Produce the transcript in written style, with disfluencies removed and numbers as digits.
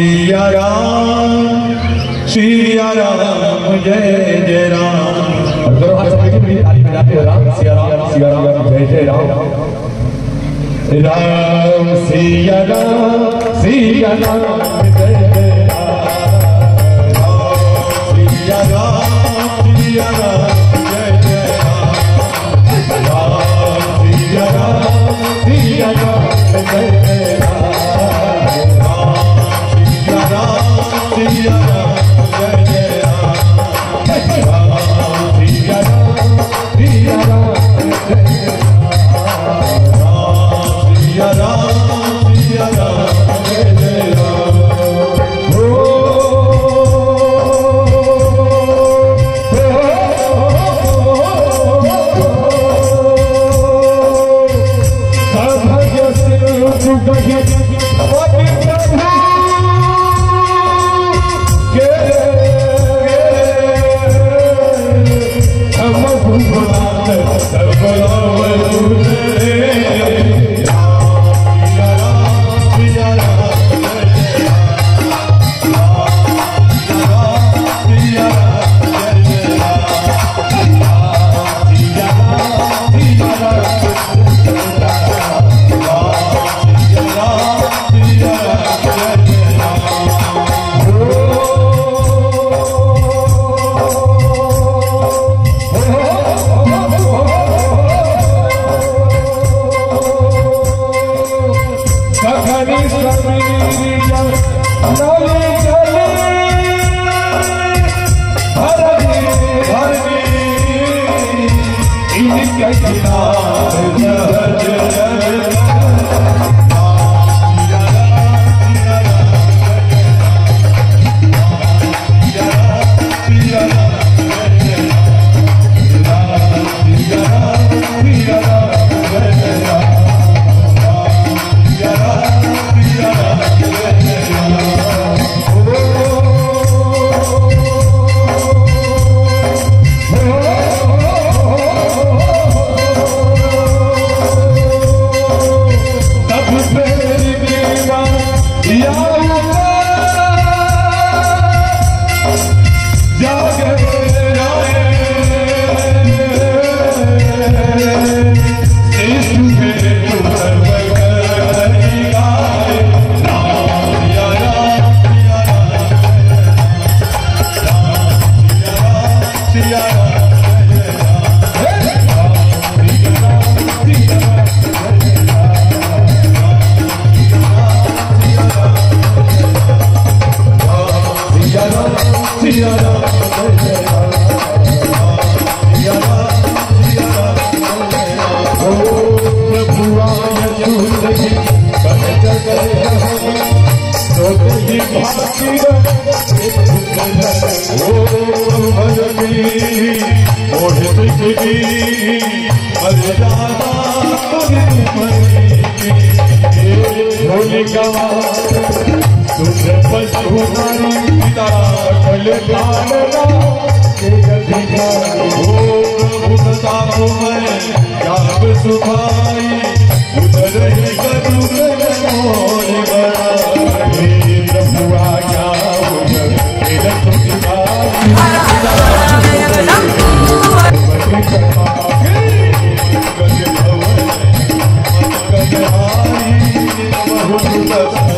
सिया राम जय जय राम। दोनों हाथ जोड़ के ताली बजाते हो। राम सिया राम जय जय राम। राम सिया राम जय जय राम। राम सिया राम जय जय राम। राम सिया राम जय जय राम। सिया राम जय जय राम। राम सिया राम सिया राम जय जय राम। सिया राम सिया राम जय जय राम। Yes.